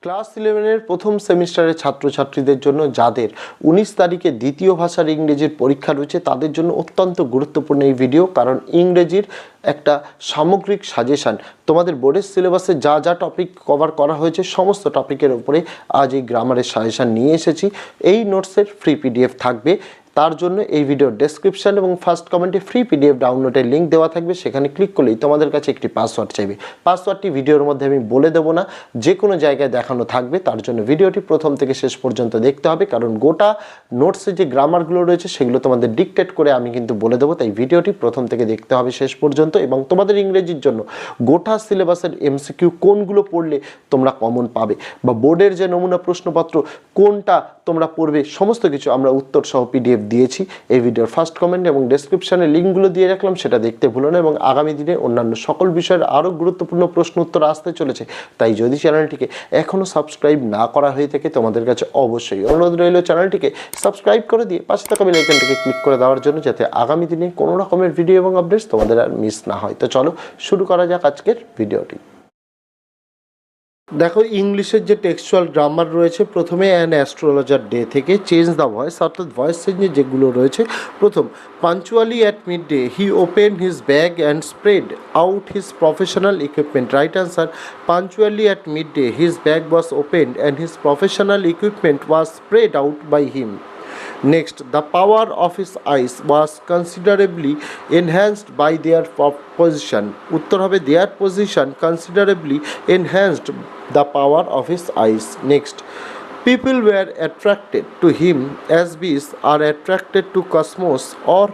Class 11-এর প্রথম সেমিস্টারের ছাত্রছাত্রীদের জন্য যাদের 19 তারিখে দ্বিতীয় ভাষার ইংরেজির পরীক্ষা রয়েছে তাদের জন্য অত্যন্ত গুরুত্বপূর্ণ এই ভিডিও, কারণ ইংরেজির একটা সামগ্রিক সাজেশান তোমাদের বোর্ডের সিলেবাসে যা যা টপিক কভার করা হয়েছে সমস্ত টপিকের উপরে আজ এই গ্রামারের সাজেশান নিয়ে এসেছি। এই নোটসের ফ্রি পিডিএফ থাকবে, তার জন্য এই ভিডিওর ডেসক্রিপশন এবং ফার্স্ট কমেন্টে ফ্রি পিডিএফ ডাউনলোডের লিঙ্ক দেওয়া থাকবে, সেখানে ক্লিক করলেই তোমাদের কাছে একটি পাসওয়ার্ড চাইবে। পাসওয়ার্ডটি ভিডিওর মধ্যে আমি বলে দেবো না, যে কোনো জায়গায় দেখানো থাকবে, তার জন্য ভিডিওটি প্রথম থেকে শেষ পর্যন্ত দেখতে হবে, কারণ গোটা নোটসে যে গ্রামারগুলো রয়েছে সেগুলো তোমাদের ডিকটেট করে আমি কিন্তু বলে দেবো, তাই ভিডিওটি প্রথম থেকে দেখতে হবে শেষ পর্যন্ত। এবং তোমাদের ইংরেজির জন্য গোটা সিলেবাসের এমসিকিউ কোনগুলো পড়লে তোমরা কমন পাবে বা বোর্ডের যে নমুনা প্রশ্নপত্র কোনটা তোমরা পড়বে সমস্ত কিছু আমরা উত্তর সহ পিডিএফ দিয়েছি। এই ভিডিওর ফার্স্ট কমেন্ট এবং ডেসক্রিপশনে লিঙ্কগুলো দিয়ে রাখলাম, সেটা দেখতে ভুলো না। এবং আগামী দিনে অন্যান্য সকল বিষয়ের আরও গুরুত্বপূর্ণ প্রশ্ন উত্তর আসতে চলেছে, তাই যদি চ্যানেলটিকে এখনও সাবস্ক্রাইব না করা হয়ে থাকে তোমাদের কাছে অবশ্যই অনুরোধ রইল চ্যানেলটিকে সাবস্ক্রাইব করে দিয়ে পাশে থাকা বেল আইকনটিকে ক্লিক করে দেওয়ার জন্য, যাতে আগামী দিনে কোনো রকমের ভিডিও এবং আপডেটস তোমাদের আর মিস না হয়। তো চলো শুরু করা যাক আজকের ভিডিওটি। দেখো, ইংলিশের যে টেক্সচুয়াল গ্রামার রয়েছে, প্রথমে অ্যান অ্যাস্ট্রোলজার ডে থেকে চেঞ্জ দ্য ভয়েস, অর্থাৎ ভয়েস চেঞ্জে যেগুলো রয়েছে, প্রথম punctually at mid day he open his bag and spread out his professional equipment. Right answer, punctually at mid day his bag was opened and his professional equipment was spread out by him. Next, the power of his eyes was considerably enhanced by their position. উত্তর হবে their position considerably enhanced the power of his eyes. Next, people were attracted to him as bees are attracted to cosmos or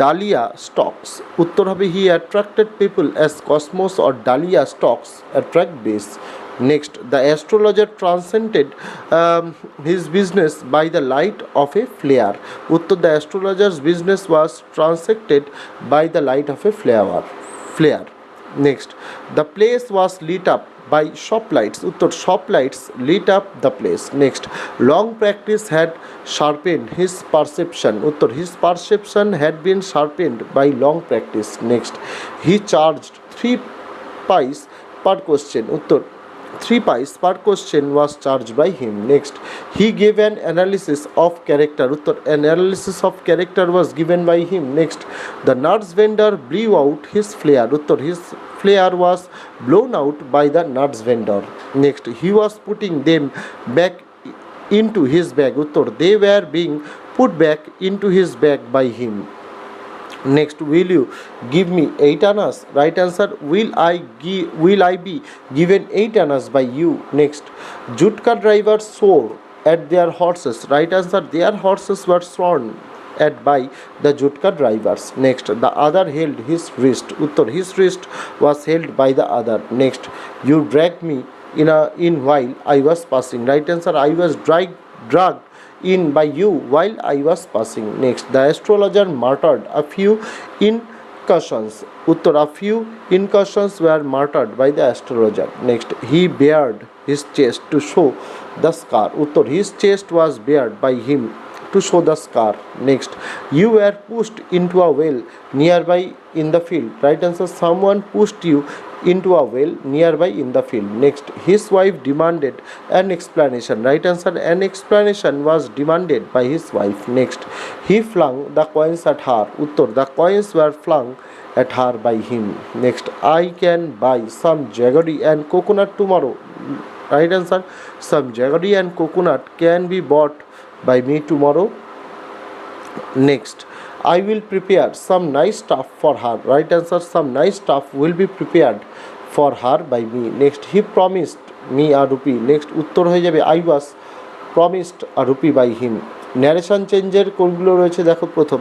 dahlia stalks. উত্তর হবে he attracted people as cosmos or dahlia stalks attract bees. Next, the astrologer transcended his business by the light of a flare. Uttar, the astrologer's business was transacted by the light of a flare. Next, the place was lit up by shop lights. Uttar, shop lights lit up the place. Next, long practice had sharpened his perception. Uttar, his perception had been sharpened by long practice. Next, he charged 3 pice per question. Uttar, 3 pice per question was charged by him. Next, he gave an analysis of character. Uttar, an analysis of character was given by him. Next, the nuts vendor blew out his flare. Uttar, his flare was blown out by the nuts vendor. Next, he was putting them back into his bag. Uttar, they were being put back into his bag by him. Next, will you give me 8 annas? Right answer, will I be given 8 annas by you? Next, Jutka drivers swore at their horses. Right answer, their horses were sworn at by the Jutka drivers. Next, the other held his wrist. Uttar, his wrist was held by the other. Next, you dragged me in while I was passing. Right answer, I was dragged in by you while I was passing. Next, the astrologer muttered a few incursions. Uttar, a few incursions were muttered by the astrologer. Next, he bared his chest to show the scar. Uttar, his chest was bared by him to show the scar. Next, you were pushed into a well nearby in the field. Right answer, someone pushed you into a well nearby in the field. Next, his wife demanded an explanation. Right answer, an explanation was demanded by his wife. Next, he flung the coins at her. Uttar, the coins were flung at her by him. Next, I can buy some jaggery and coconut tomorrow. Right answer, some jaggery and coconut can be bought by me tomorrow. Next, I will prepare some nice stuff for her. Right answer, some nice stuff will be prepared for her by me. Next, he promised me a rupee. Next, উত্তর হয়ে যাবে I was promised a rupee by him. Narration চেঞ্জের কোনগুলো রয়েছে দেখো, প্রথম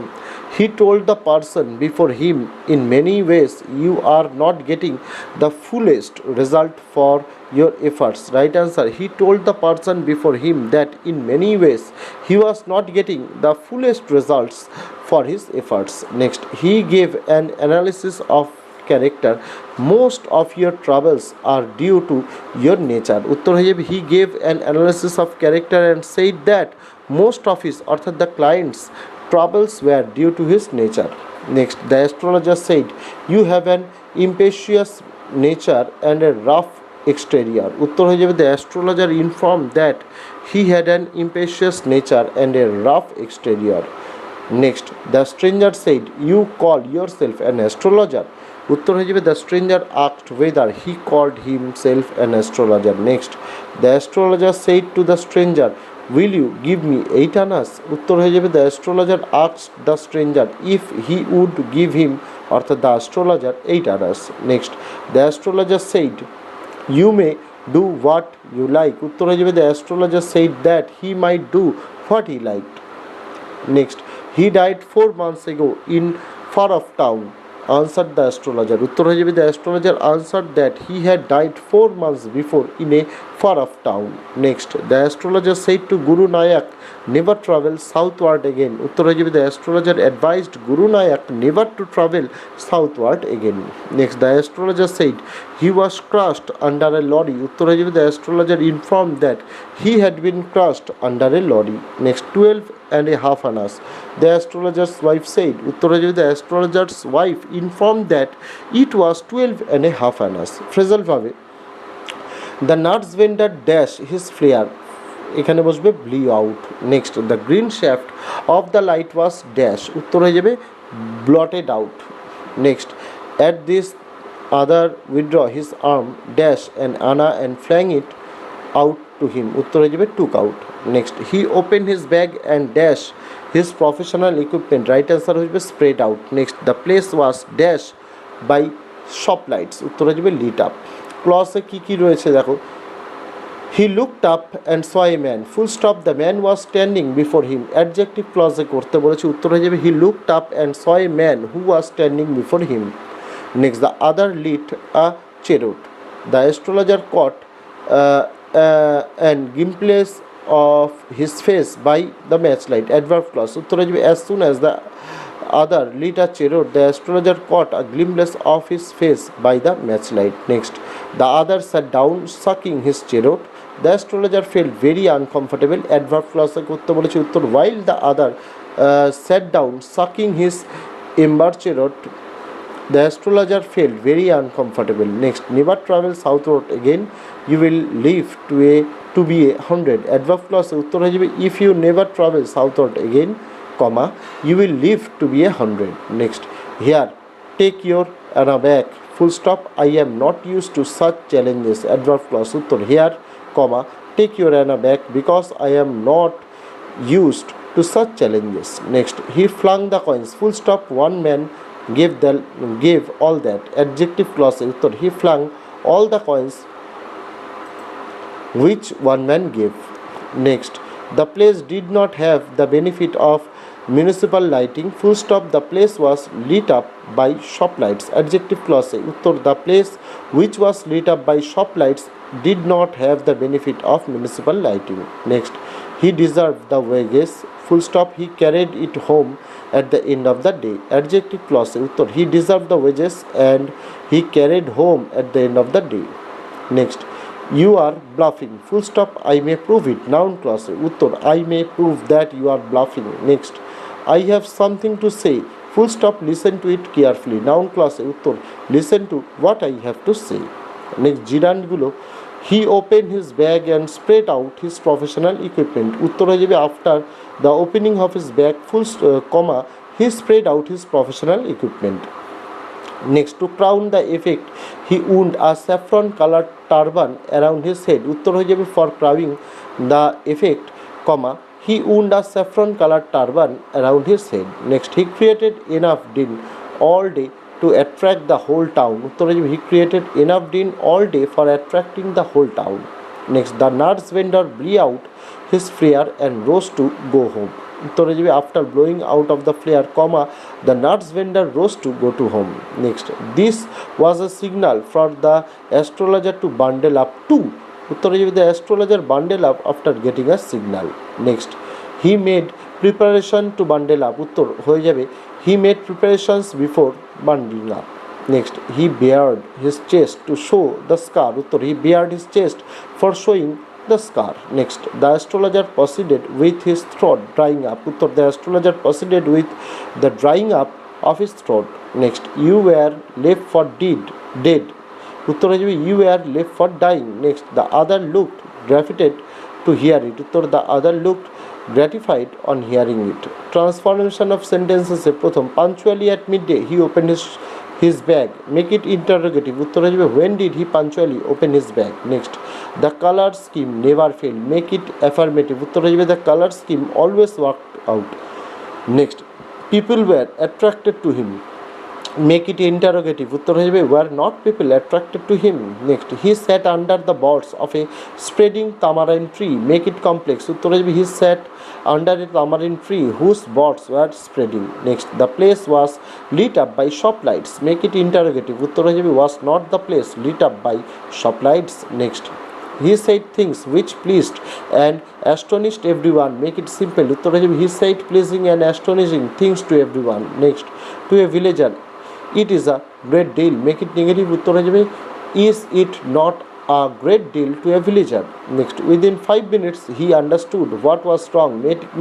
he told the person before him in many ways you are not getting the fullest result for your efforts. Right answer, he told the person before him that in many ways he was not getting the fullest results for his efforts. Next, he gave an analysis of character. Most of your troubles are due to your nature. উত্তর হয়ে যাবে he gave an analysis of character and said that most of his, অর্থাৎ the client's troubles were due to his nature. Next, the astrologer said you have an impetuous nature and a rough exterior. উত্তর হয়ে যাবে the astrologer informed that he had an imperious nature and a rough exterior. Next, the stranger said, you call yourself an astrologer. উত্তর হয়ে যাবে the stranger asked whether he called himself an astrologer. Next, the astrologer said to the stranger, will you give me 8 annas? উত্তর হয়ে যাবে the astrologer asked the stranger if he would give him, অর্থাৎ the astrologer, 8 annas. Next, the astrologer said, you may do what you like. উত্তর হয়ে যাবে the astrologer said that he might do what he liked. Next, he died 4 months ago in far off town, answered the astrologer. উত্তর হয়ে যাবে the astrologer answered that he had died 4 months before in a far off town. Next, the astrologer said to Guru Nayak, never travel southward again. উত্তর হয়ে যাবে the astrologer advised Guru Nayak never to travel southward again. Next, the astrologer said he was crushed under a lorry. উত্তর হয়ে যাবে the astrologer informed that he had been crushed under a lorry. Next, 12.5 annas. The astrologer's wife said, উত্তর হয়ে যাবে the astrologer's wife informed that it was 12.5 annas. phrasal ভাবে the nuts vendor dash his flare, এখানে বসবে blew out. Next, the green shaft of the light was dash, উত্তর হয়ে যাবে blotted out. Next, at this other withdraw his arm dash and Anna and flang it out to him, উত্তর হয়ে যাবে took out. Next, he opened his bag and dash his professional equipment, right answer হয়ে যাবে spread out. Next, the place was dash by shop lights, উত্তর হয়ে যাবে lit up. ক্লসে কি কি রয়েছে দেখো, he looked up and saw a man, full stop, the man was standing before him. Adjective ক্লসে করতে বলেছে, উত্তর হয়ে যাবে he looked up and saw a man who was standing before him. Next, the other lit a cheroot. The astrologer caught and glimpse of his face by the matchlight. Adverb clause, উত্তর হয়ে যাবে as soon as the other lit a cheroot, the astrologer caught a glimpse of his face by the matchlight. Next, the other sat down sucking his cheroot. The astrologer felt very uncomfortable. Adverb clause করতে বলেছে উত্তর while the other sat down sucking his ember cheroot, the astrologer felt very uncomfortable. Next, never travel southward again, you will live to be 100. Adverb clause উত্তর হয়ে যাবে if you never travel southward again, comma, you will live to be 100. Next, here, take your Anna back, full stop, I am not used to such challenges. Adverb clause উত্তর here, comma, take your Anna back because I am not used to such challenges. Next, he flung the coins, full stop, one man gave all that. Adjective clause উত্তর he flung all the coins which one man gave. Next, the place did not have the benefit of municipal lighting, full stop, the place was lit up by shop lights. Adjective clause uttor the place which was lit up by shop lights did not have the benefit of municipal lighting. Next, he deserved the wages, full stop, he carried it home at the end of the day. Adjective clause uttor he deserved the wages and he carried home at the end of the day. Next, you are bluffing, full stop, I may prove it. Noun clause uttor I may prove that you are bluffing. Next, I have something to say, full stop, listen to it carefully. Noun clause uttor listen to what I have to say. Next, gerund গুলো he opened his bag and spread out his professional equipment, উত্তর হয়ে যাবে after the opening of his bag, full comma, he spread out his professional equipment. Next, to crown the effect, he wound a saffron colored turban around his head, উত্তর হয়ে যাবে for crowning the effect, comma, he wound a saffron colored turban around his head. Next, he created enough din all day to attract the whole town, উত্তর হয়ে যাবে he created enough din all day for attracting the whole town. Next, the nuts vendor blew out his flare and rose to go home, উত্তর হয়ে যাবে after blowing out of the flare, comma, the nuts vendor rose to go to home. Next, this was a signal for the astrologer to bundle up too, উত্তর হয়ে যাবে the astrologer bundle up after getting a signal. Next, he made preparation to bundle up, উত্তর হয়ে যাবে he made preparations before bundling up. Next, he bared his chest to show the scar, uttor he bared his chest for showing the scar. Next, the astrologer proceeded with his throat drying up, uttor the astrologer proceeded with the drying up of his throat. Next, you were left for dead উত্তর হয়ে যাবে you are left for dying. Next the other looked gratified to hear it, উত্তর the other looked gratified on hearing it. Transformation of sentences এ প্রথম punctually at midday he opened his bag, make it interrogative, উত্তর হয়ে যাবে when did he punctually open his bag. Next the color scheme never failed, make it affirmative, উত্তর হয়ে যাবে the color scheme always worked out. Next people were attracted to him, make it interrogative, উত্তর হয়ে যাবে were not people attracted to him. Next he sat under the boughs of a spreading tamarind tree, make it complex, উত্তর হয়ে যাবে he sat under a tamarind tree whose boughs were spreading. Next the place was lit up by shop lights, make it interrogative, উত্তর হয়ে যাবে was not the place lit up by shop lights. Next he said things which pleased and astonished everyone, make it simple, উত্তর হয়ে যাবে he said pleasing and astonishing things to everyone. Next to a villager it is a great deal, make it negative, উত্তর হয়ে যাবে is it not a great deal to a villager. Next within 5 minutes he understood what was wrong,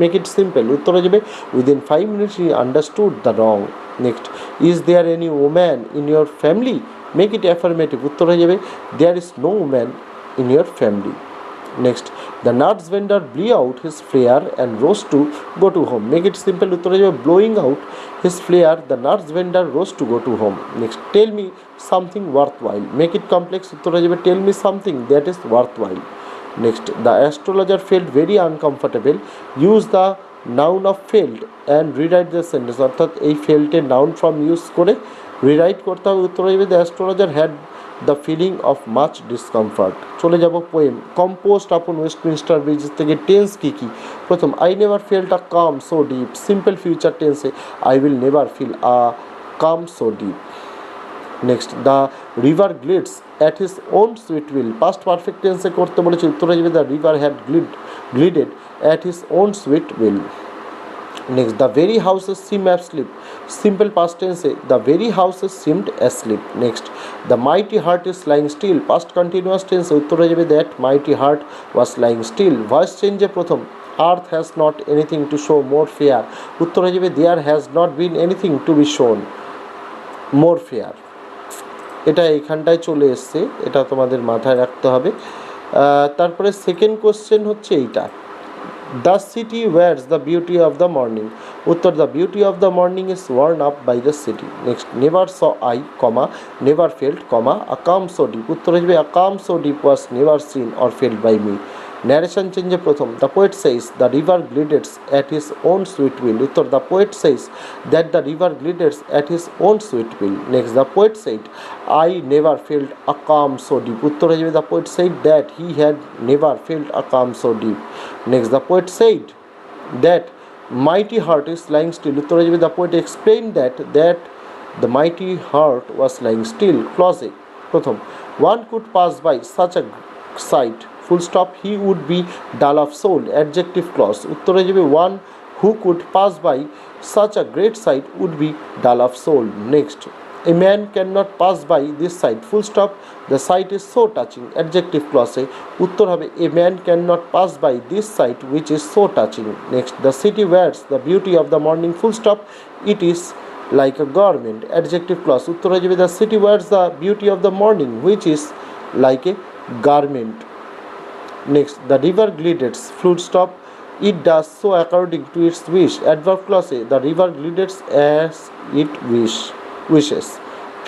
make it simple, উত্তর হয়ে যাবে within 5 minutes he understood the wrong. Next is there any woman in your family, make it affirmative, উত্তর হয়ে যাবে there is no woman in your family. Next the nuts vendor blew out his flare and rose to go to home, make it simple, উত্তর হয়ে যাবে blowing out his flare the nuts vendor rose to go to home. Next tell me something worthwhile, make it complex, উত্তর হয়ে যাবে tell me something that is worthwhile. Next the astrologer felt very uncomfortable, use the noun of felt and rewrite the sentence, অর্থাৎ এই felt এর noun form use করে rewrite করতে হবে, উত্তর হয়ে যাবে the astrologer had the feeling of much discomfort. চলে যাব poem composed upon Westminster bridge থেকে টেন্স কী কী। প্রথম I never felt a calm so deep, simple future টেন্সে I will never feel a calm so deep. Next the river glides at his own sweet will, past perfect টেন্সে করতে বলেছে, উত্তর হয়ে যাবে the river had glided at his own sweet will. Next the very houses seemed asleep, simple past tense the very houses seemed asleep. Next the mighty heart is lying still, past continuous tense উত্তর হয়ে যাবে that mighty heart was lying still. Voice চেঞ্জে প্রথম earth has not anything to show more fair, উত্তর হয়ে যাবে there has not been anything to be shown more fair. এটা এইখানটায় চলে এসছে, এটা তোমাদের মাথায় রাখতে হবে। তারপরে সেকেন্ড কোশ্চেন হচ্ছে এইটা The city wears the beauty of the morning, উত্তর the beauty of the morning is worn up by the city. Next never saw I, never felt, a calm so deep, উত্তর হয়ে যাবে a calm so deep was never seen or felt by me. Narration চেঞ্জে প্রথম the poet says the river glitters at his own sweet will, উত্তর the poet says that the river glitters at his own sweet will. Next the poet said I never felt a calm so deep, উত্তর হয়ে যাবে the poet said that he had never felt a calm so deep. Next the poet said that mighty heart is lying still, উত্তর হয়ে যাবে the poet explained that the mighty heart was lying still. Clause প্রথম one could pass by such a sight full stop he would be dull of soul, adjective clause, উত্তর হয়ে যাবে one who could pass by such a great sight would be dull of soul. Next a man cannot pass by this sight full stop the sight is so touching, adjective clause উত্তর হবে a man cannot pass by this sight which is so touching. Next the city wears the beauty of the morning full stop it is like a garment, adjective clause উত্তর হয়ে যাবে the city wears the beauty of the morning which is like a garment. Next the river glitters full stop it does so according to its wish, adverb clause the river glitters as it wishes.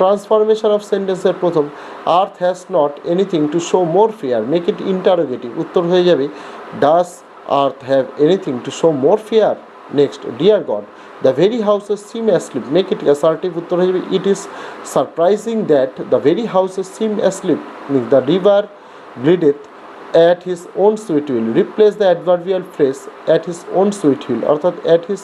Transformation of sentences প্রথম earth has not anything to show more fair, make it interrogative, উত্তর হয়ে যাবে does earth have anything to show more fair. Next dear God the very houses seem asleep, make it assertive, উত্তর হয়ে যাবে it is surprising that the very houses seem asleep. The river glideth at his own sweet will, replace the adverbial phrase at his own sweet will, অর্থাৎ at his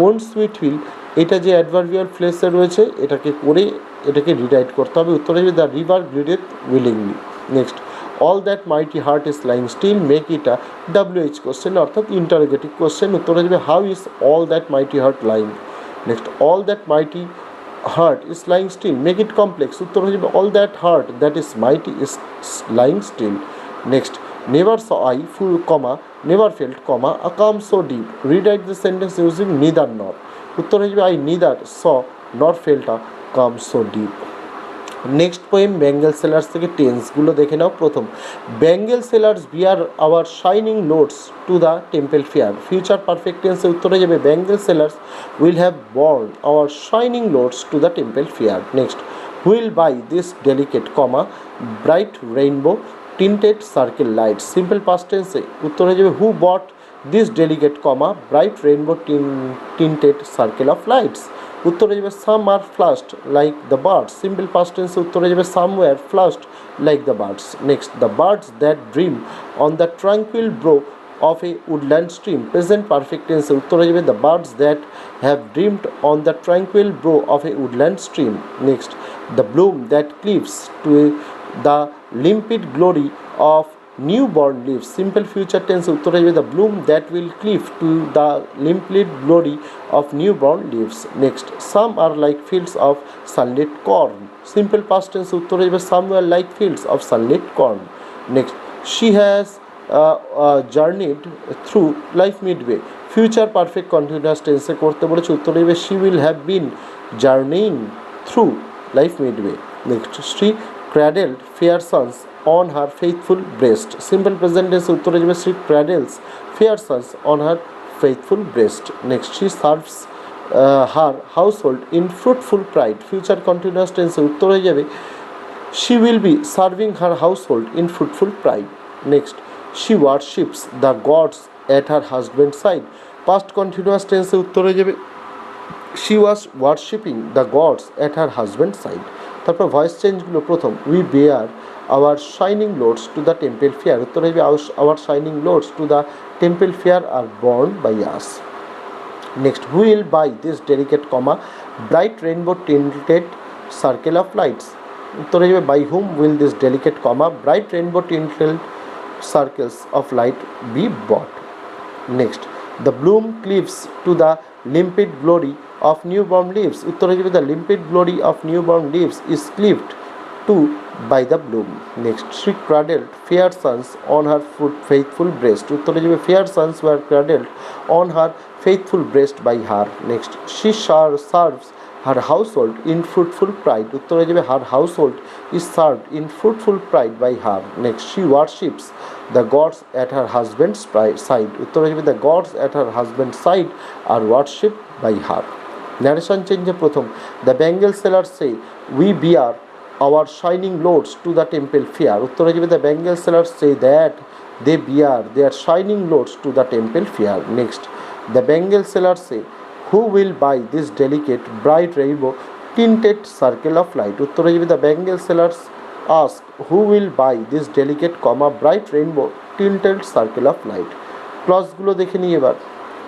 own sweet will এটা যে adverbial ফ্রেজে রয়েছে এটাকে করে এটাকে rewrite করতে হবে, উত্তর হবে the river glideth willingly. Next all that mighty heart is lying still, make it a WH question অর্থাৎ ইন্টারোগেটিভ কোশ্চেন, উত্তর হবে how is all that mighty heart lying. Next all that mighty heart is lying still, make it complex, উত্তর হয়ে যাবে all that heart that is mighty is lying still. Next never saw I full never felt a calm so deep, rewrite the sentence using neither nor, উত্তর হয়ে যাবে I neither saw nor felt a calm so deep. Next poem bangle sellers থেকে টেন্সগুলো দেখে নাও। প্রথম, bangle sellers bear our shining loads to the temple fair. Future perfect টেন্সে উত্তরে যাবে bangle sellers will have borne our shining loads to the temple fair. Next, who will buy this delicate comma bright rainbow tinted circle lights. Simple past টেন্সে উত্তরে যাবে who bought this delicate comma bright rainbow tinted circle of lights. উত্তরে যাবে some are flushed like the birds. Simple past টেন্সে উত্তরে যাবে some were flushed like the birds. Next, the birds that dream on the tranquil brow of a woodland stream. Present perfect tense উত্তরে যাবে the birds that have dreamed on the tranquil brow of a woodland stream. Next, the bloom that cleaves to the limpid glory of newborn leaves. Simple future tense উত্তরে যাবে the bloom that will cleave to the limpid glory of newborn leaves. Next, some are like fields of sunlit corn. Simple past tense উত্তরে যাবে some were like fields of sunlit corn. Next, she has journeyed through life midway. Future perfect continuous টেন্সে করতে বলেছে উত্তরে দেবে she will have been journeying through life midway. Next, she cradled fair sons on her faithful breast. Simple present টেন্সে উত্তরে যাবে she cradles fair sons on her faithful breast. Next, she serves her household in fruitful pride. Future continuous টেন্সে উত্তরে যাবে she will be serving her household in fruitful pride. Next, she worships the gods at her husband's side. Past continuous tense উত্তরে যাবে she was worshipping the gods at her husband's side. তারপর voice চেঞ্জগুলো, প্রথম, we bear our shining loads to the temple fair। উত্তরে যাবে our shining loads to the temple fair are borne by us. Next, who will buy this delicate comma bright rainbow tinted circle of lights। উত্তরে যাবে by whom will this delicate comma bright rainbow tinted circles of light be bought। Next, the bloom cleaves to the limpid glory of newborn leaves। উত্তরে যাবে the limpid glory of newborn leaves is cleaved to by the bloom। Next, she cradled fair sons on her faithful breast। উত্তরে যাবে fair sons were cradled on her faithful breast by her। Next, she serves her household in fruitful pride। উত্তরে যাবে her household is served in fruitful pride by her। Next, she worships the gods at her husband's side। উত্তরে যাবে the gods at her husband's side are worshipped by her। Narration চেঞ্জে, প্রথম, the bangle sellers say we bear our shining loads to the temple fair। উত্তরে যাবে the bangle sellers say that they bear their shining loads to the temple fair। Next, the bangle sellers say who will buy this delicate bright rainbow tinted circle of light। উত্তরে যাবে the bangle sellers ask who will buy this delicate comma bright rainbow tinted circle of light। ক্লজগুলো দেখে নিই এবার।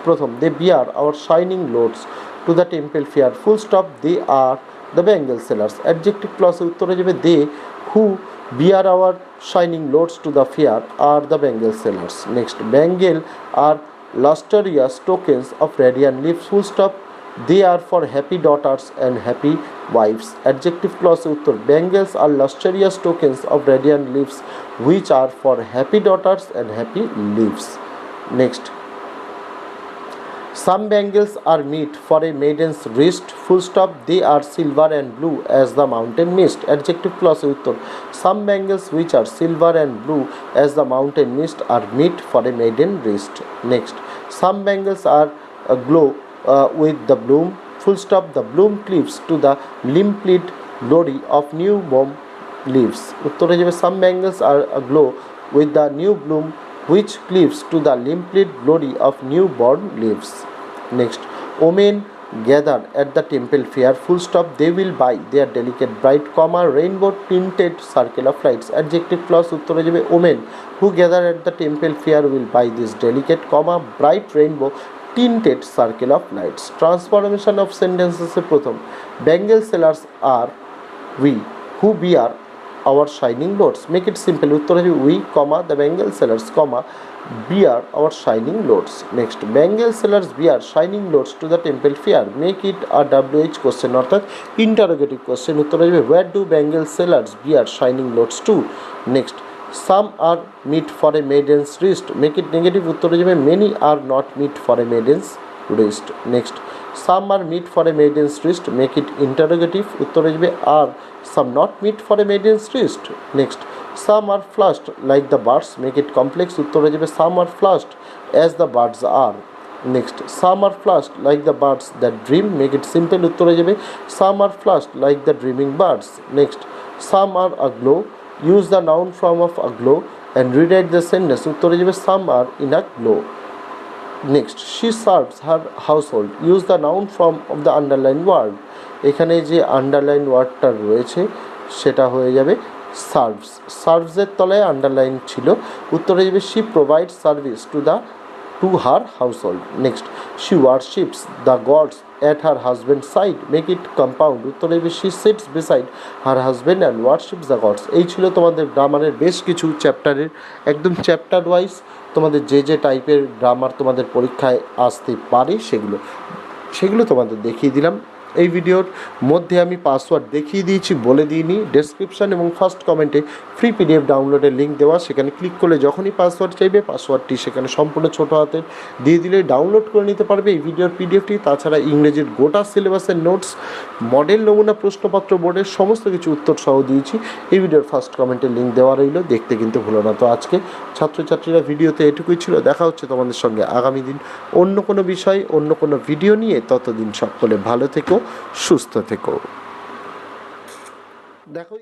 প্রথম, they bear our shining loads to the temple fair full stop they are the bangle sellers। Adjective ক্লজে উত্তরে যাবে they who bear our shining loads to the fair are the bangle sellers। Next, bangle are lustrous tokens of radiant leaves full stop they are for happy daughters and happy wives। Adjective clause uttor, bangles are lustrous tokens of radiant leaves which are for happy daughters and happy leaves। Next, some bangles are meet for a maiden's wrist full stop they are silver and blue as the mountain mist। Adjective clause uttor, some bangles which are silver and blue as the mountain mist are meet for a maiden wrist। Next, some bangles are aglow with the bloom full stop the bloom cleaves to the limpid glory of newborn leaves। উত্তরে যাবে some bangles are aglow with the new bloom which cleaves to the limpid glory of newborn leaves। Next, women gather at the temple fair full stop they will buy their delicate bright comma rainbow tinted circle of lights। Adjective clause উত্তরে যাবে women who gather at the temple fair will buy this delicate comma bright rainbow tinted circle of lights। Transformation of sentences এ প্রথম, bangle sellers are we who bear our shining loads। Make it simple, উত্তরে যাবে we comma the bangle sellers comma bear our shining loads। Next, bangle sellers bear shining loads to the temple fair। Make it a WH question অর্থাৎ interrogative question। উত্তরে যাবে where do bangle sellers bear shining loads to। Next, some are meet for a maiden's wrist। Make it negative, উত্তরে যাবে many are not meet for a maiden's wrist। Next, some are meet for a maiden's wrist, make it interrogative, উত্তর হয়ে যাবে are some not meet for a maiden's wrist. Next, some are flushed like the birds, make it complex, উত্তর হয়ে যাবে some are flushed as the birds are. Next, some are flushed like the birds that dream, make it simple, উত্তর হয়ে যাবে some are flushed like the dreaming birds. Next, some R aglow, use the noun form of aglow and rewrite the sentence, উত্তর হয়ে যাবে some are in a glow. Next, she serves her household, use the noun form of the underlined word, এখানে যে underline ওয়ার্ডটা রয়েছে সেটা হয়ে যাবে সার্ভস, সার্ভসের তলায় আন্ডারলাইন ছিল, উত্তর হয়ে যাবে she provides service to her household. Next, she worships the gods at her husband's side, make it compound, উত্তর হয়ে যাবে she sits beside her husband and worships the gods। এই ছিল তোমাদের গ্রামারের বেশ কিছু চ্যাপ্টারের, একদম চ্যাপ্টার ওয়াইজ তোমাদের যে টাইপের গ্রামার তোমাদের পরীক্ষায় আসতে পারে সেগুলো তোমাদের দেখিয়ে দিলাম। এই ভিডিওর মধ্যে আমি পাসওয়ার্ড দেখিয়ে দিয়েছি, বলে দিইনি। ডেসক্রিপশান এবং ফার্স্ট কমেন্টে ফ্রি পিডিএফ ডাউনলোডের লিঙ্ক দেওয়া, সেখানে ক্লিক করলে যখনই পাসওয়ার্ড চাইবে পাসওয়ার্ডটি সেখানে সম্পূর্ণ ছোটো হাতের দিয়ে দিলে ডাউনলোড করে নিতে পারবে এই ভিডিওর পিডিএফটি। তাছাড়া ইংরেজির গোটা সিলেবাসের নোটস, মডেল নমুনা প্রশ্নপত্র বোর্ডের সমস্ত কিছু উত্তর সহ দিয়েছি। এই ভিডিওর ফার্স্ট কমেন্টে লিঙ্ক দেওয়া রইল, দেখতে কিন্তু ভুলো না। তো আজকে ছাত্রছাত্রীরা ভিডিওতে এটুকুই ছিল, দেখা হচ্ছে তোমাদের সঙ্গে আগামী দিন অন্য কোনো বিষয় অন্য কোনো ভিডিও নিয়ে। ততদিন সকলে ভালো থেকো, সুস্থ থেকো। দেখো